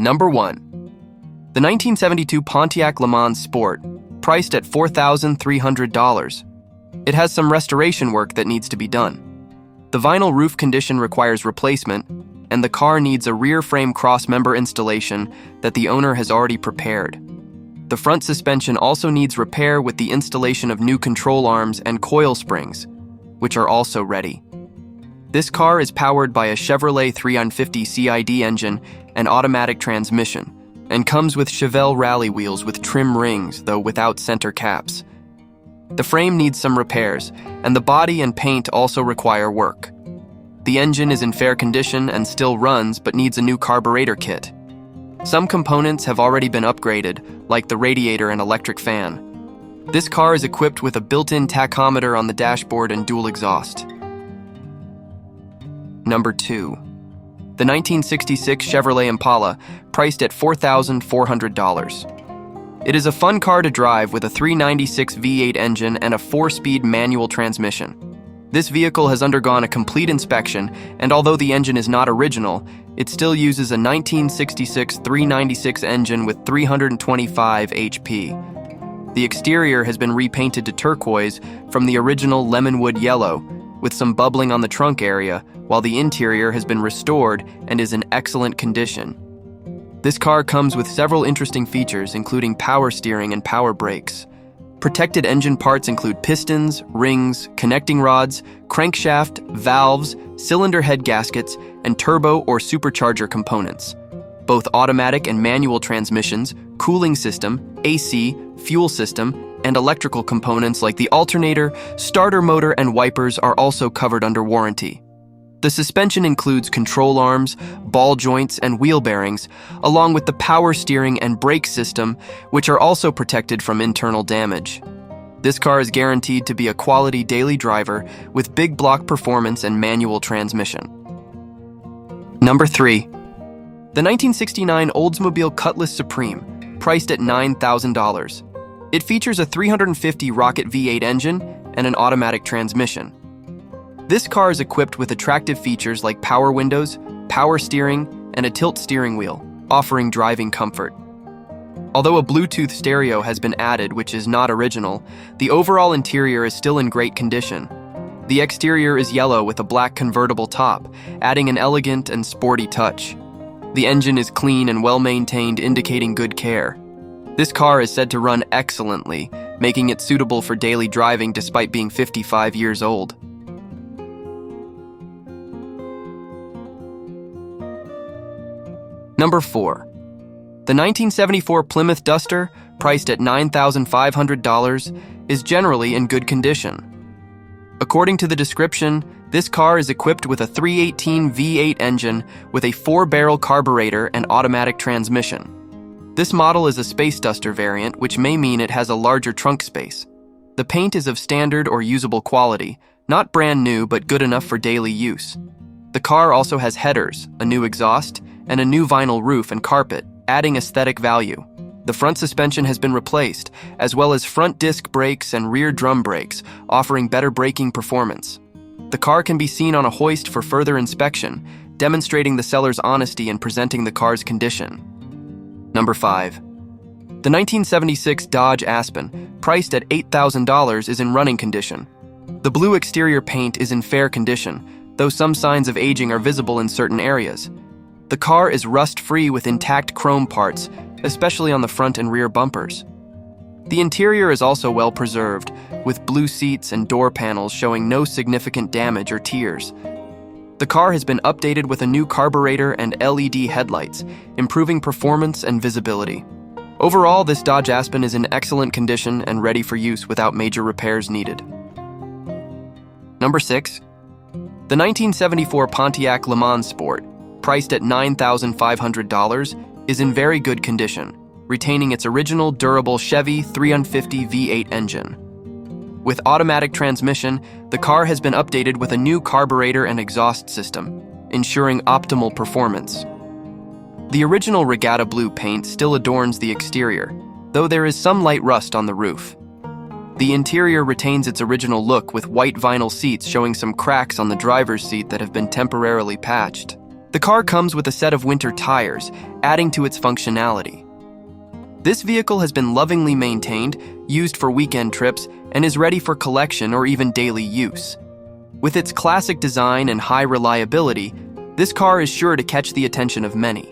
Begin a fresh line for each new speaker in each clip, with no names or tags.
Number 1. The 1972 Pontiac Le Mans Sport, priced at $4,300. It has some restoration work that needs to be done. The vinyl roof condition requires replacement, and the car needs a rear frame cross-member installation that the owner has already prepared. The front suspension also needs repair with the installation of new control arms and coil springs, which are also ready. This car is powered by a Chevrolet 350 CID engine and automatic transmission, and comes with Chevelle rally wheels with trim rings, though without center caps. The frame needs some repairs, and the body and paint also require work. The engine is in fair condition and still runs, but needs a new carburetor kit. Some components have already been upgraded, like the radiator and electric fan. This car is equipped with a built-in tachometer on the dashboard and dual exhaust. Number 2. The 1966 Chevrolet Impala, priced at $4,400. It is a fun car to drive with a 396 V8 engine and a 4-speed manual transmission. This vehicle has undergone a complete inspection, and although the engine is not original, it still uses a 1966 396 engine with 325 HP. The exterior has been repainted to turquoise from the original lemonwood yellow, with some bubbling on the trunk area, while the interior has been restored and is in excellent condition. This car comes with several interesting features, including power steering and power brakes. Protected engine parts include pistons, rings, connecting rods, crankshaft, valves, cylinder head gaskets, and turbo or supercharger components. Both automatic and manual transmissions, cooling system, AC, fuel system, and electrical components like the alternator, starter motor, and wipers are also covered under warranty. The suspension includes control arms, ball joints, and wheel bearings, along with the power steering and brake system, which are also protected from internal damage. This car is guaranteed to be a quality daily driver with big block performance and manual transmission. Number 3. The 1969 Oldsmobile Cutlass Supreme, priced at $9,000. It features a 350 Rocket V8 engine and an automatic transmission. This car is equipped with attractive features like power windows, power steering, and a tilt steering wheel, offering driving comfort. Although a Bluetooth stereo has been added, which is not original, the overall interior is still in great condition. The exterior is yellow with a black convertible top, adding an elegant and sporty touch. The engine is clean and well-maintained, indicating good care. This car is said to run excellently, making it suitable for daily driving despite being 55 years old. Number 4. The 1974 Plymouth Duster, priced at $9,500, is generally in good condition. According to the description, this car is equipped with a 318 V8 engine with a 4-barrel carburetor and automatic transmission. This model is a Space Duster variant, which may mean it has a larger trunk space. The paint is of standard or usable quality, not brand new but good enough for daily use. The car also has headers, a new exhaust, and a new vinyl roof and carpet, adding aesthetic value. The front suspension has been replaced, as well as front disc brakes and rear drum brakes, offering better braking performance. The car can be seen on a hoist for further inspection, demonstrating the seller's honesty in presenting the car's condition. Number 5. The 1976 Dodge Aspen, priced at $8,000, is in running condition. The blue exterior paint is in fair condition, though some signs of aging are visible in certain areas. The car is rust-free with intact chrome parts, especially on the front and rear bumpers. The interior is also well preserved, with blue seats and door panels showing no significant damage or tears. The car has been updated with a new carburetor and LED headlights, improving performance and visibility. Overall, this Dodge Aspen is in excellent condition and ready for use without major repairs needed. Number 6. The 1974 Pontiac Le Mans Sport, priced at $9,500, is in very good condition, retaining its original durable Chevy 350 V8 engine. With automatic transmission, the car has been updated with a new carburetor and exhaust system, ensuring optimal performance. The original Regatta blue paint still adorns the exterior, though there is some light rust on the roof. The interior retains its original look with white vinyl seats showing some cracks on the driver's seat that have been temporarily patched. The car comes with a set of winter tires, adding to its functionality. This vehicle has been lovingly maintained, used for weekend trips, and is ready for collection or even daily use. With its classic design and high reliability, this car is sure to catch the attention of many.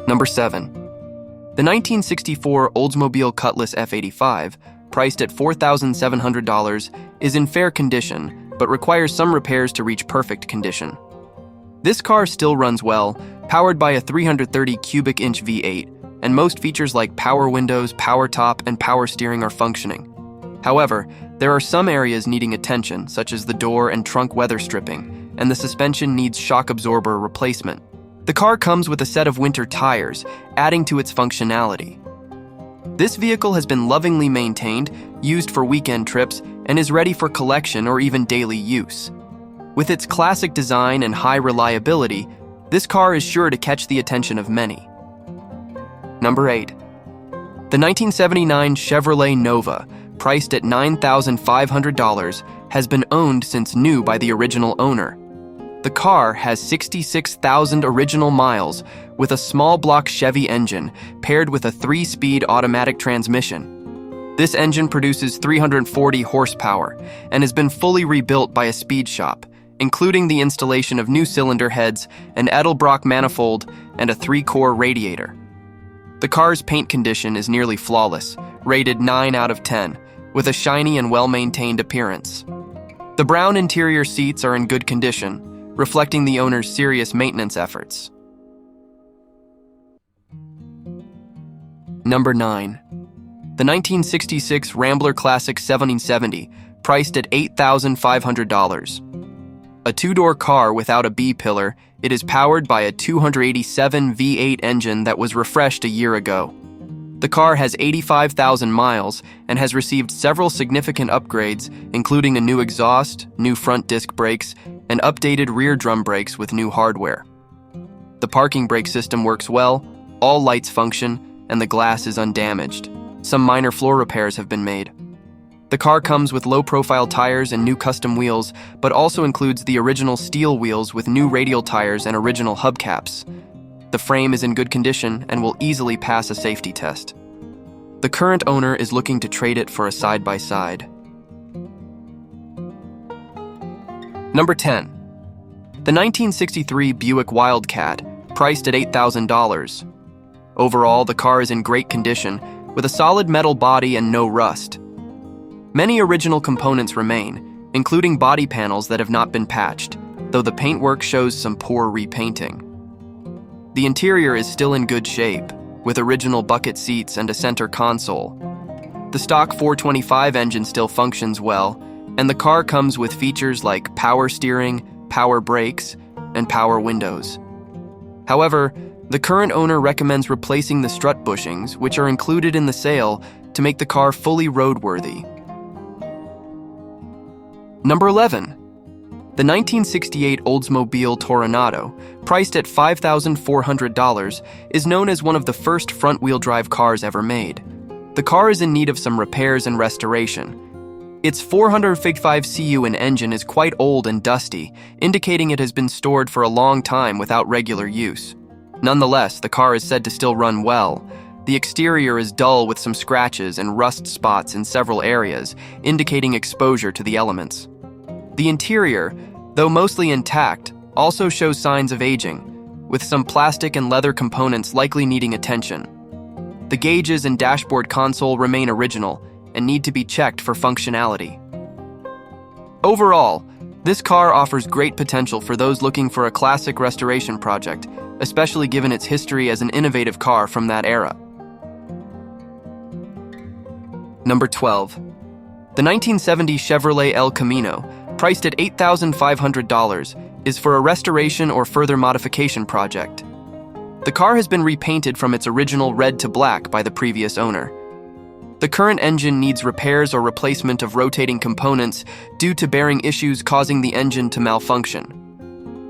Number 7. The 1964 Oldsmobile Cutlass F85, priced at $4,700, is in fair condition, but requires some repairs to reach perfect condition. This car still runs well, powered by a 330 cubic inch V8, and most features like power windows, power top, and power steering are functioning. However, there are some areas needing attention, such as the door and trunk weather stripping, and the suspension needs shock absorber replacement. The car comes with a set of winter tires, adding to its functionality. This vehicle has been lovingly maintained, used for weekend trips, and is ready for collection or even daily use. With its classic design and high reliability, this car is sure to catch the attention of many. Number 8. The 1979 Chevrolet Nova, priced at $9,500, has been owned since new by the original owner. The car has 66,000 original miles with a small block Chevy engine paired with a 3-speed automatic transmission. This engine produces 340 horsepower and has been fully rebuilt by a speed shop, including the installation of new cylinder heads, an Edelbrock manifold, and a 3-core radiator. The car's paint condition is nearly flawless, rated 9 out of 10, with a shiny and well-maintained appearance. The brown interior seats are in good condition, reflecting the owner's serious maintenance efforts. Number 9. The 1966 Rambler Classic 1770, priced at $8,500. A 2-door car without a B-pillar, it is powered by a 287 V8 engine that was refreshed a year ago. The car has 85,000 miles and has received several significant upgrades, including a new exhaust, new front disc brakes, and updated rear drum brakes with new hardware. The parking brake system works well, all lights function, and the glass is undamaged. Some minor floor repairs have been made. The car comes with low-profile tires and new custom wheels, but also includes the original steel wheels with new radial tires and original hubcaps. The frame is in good condition and will easily pass a safety test. The current owner is looking to trade it for a side-by-side. Number 10. The 1963 Buick Wildcat, priced at $8,000. Overall, the car is in great condition, with a solid metal body and no rust. Many original components remain, including body panels that have not been patched, though the paintwork shows some poor repainting. The interior is still in good shape, with original bucket seats and a center console. The stock 425 engine still functions well, and the car comes with features like power steering, power brakes, and power windows. However, the current owner recommends replacing the strut bushings, which are included in the sale, to make the car fully roadworthy. Number 11. The 1968 Oldsmobile Toronado, priced at $5,400, is known as one of the first front-wheel drive cars ever made. The car is in need of some repairs and restoration. Its 455 cu engine is quite old and dusty, indicating it has been stored for a long time without regular use. Nonetheless, the car is said to still run well. The exterior is dull with some scratches and rust spots in several areas, indicating exposure to the elements. The interior, though mostly intact, also shows signs of aging, with some plastic and leather components likely needing attention. The gauges and dashboard console remain original and need to be checked for functionality. Overall, this car offers great potential for those looking for a classic restoration project, especially given its history as an innovative car from that era. Number 12. The 1970 Chevrolet El Camino, priced at $8,500, is for a restoration or further modification project. The car has been repainted from its original red to black by the previous owner. The current engine needs repairs or replacement of rotating components due to bearing issues causing the engine to malfunction.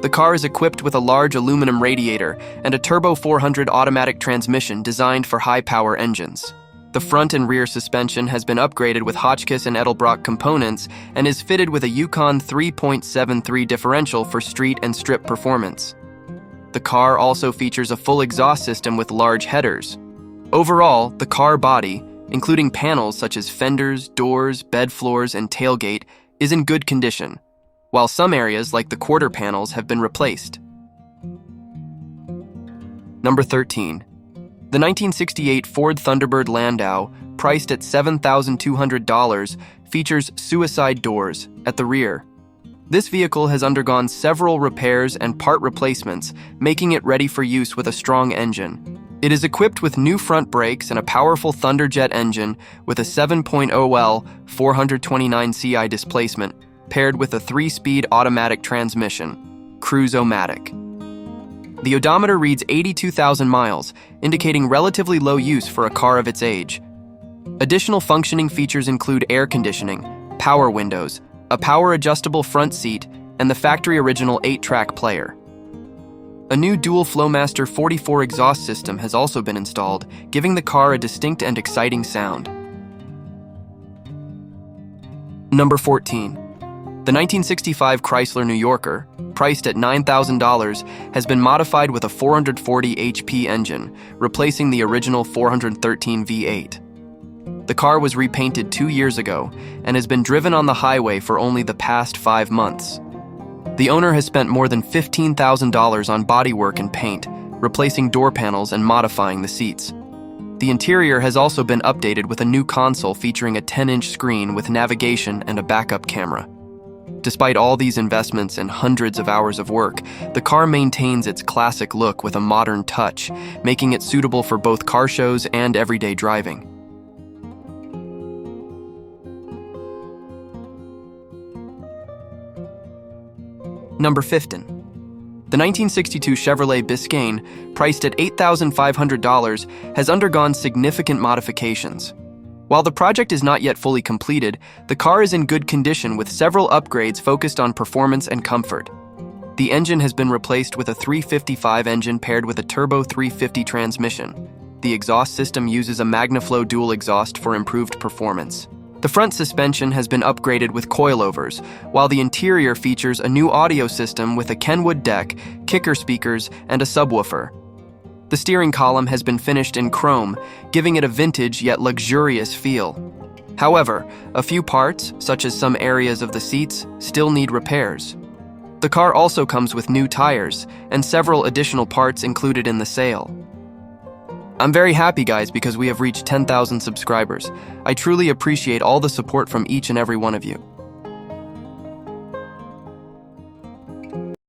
The car is equipped with a large aluminum radiator and a Turbo 400 automatic transmission designed for high-power engines. The front and rear suspension has been upgraded with Hotchkiss and Edelbrock components and is fitted with a Yukon 3.73 differential for street and strip performance. The car also features a full exhaust system with large headers. Overall, the car body, including panels such as fenders, doors, bed floors, and tailgate, is in good condition, while some areas like the quarter panels have been replaced. Number 13. The 1968 Ford Thunderbird Landau, priced at $7,200, features suicide doors at the rear. This vehicle has undergone several repairs and part replacements, making it ready for use with a strong engine. It is equipped with new front brakes and a powerful Thunderjet engine with a 7.0L 429 CI displacement, paired with a 3-speed automatic transmission, Cruise-O-Matic. The odometer reads 82,000 miles, indicating relatively low use for a car of its age. Additional functioning features include air conditioning, power windows, a power-adjustable front seat, and the factory original 8-track player. A new dual Flowmaster 44 exhaust system has also been installed, giving the car a distinct and exciting sound. Number 14. The 1965 Chrysler New Yorker, priced at $9,000, has been modified with a 440 HP engine, replacing the original 413 V8. The car was repainted 2 years ago and has been driven on the highway for only the past 5 months. The owner has spent more than $15,000 on bodywork and paint, replacing door panels and modifying the seats. The interior has also been updated with a new console featuring a 10-inch screen with navigation and a backup camera. Despite all these investments and hundreds of hours of work, the car maintains its classic look with a modern touch, making it suitable for both car shows and everyday driving. Number 15. The 1962 Chevrolet Biscayne, priced at $8,500, has undergone significant modifications. While the project is not yet fully completed, the car is in good condition with several upgrades focused on performance and comfort. The engine has been replaced with a 355 engine paired with a turbo 350 transmission. The exhaust system uses a MagnaFlow dual exhaust for improved performance. The front suspension has been upgraded with coilovers, while the interior features a new audio system with a Kenwood deck, kicker speakers, and a subwoofer. The steering column has been finished in chrome, giving it a vintage yet luxurious feel. However, a few parts, such as some areas of the seats, still need repairs. The car also comes with new tires and several additional parts included in the sale. I'm very happy, guys, because we have reached 10,000 subscribers. I truly appreciate all the support from each and every one of you.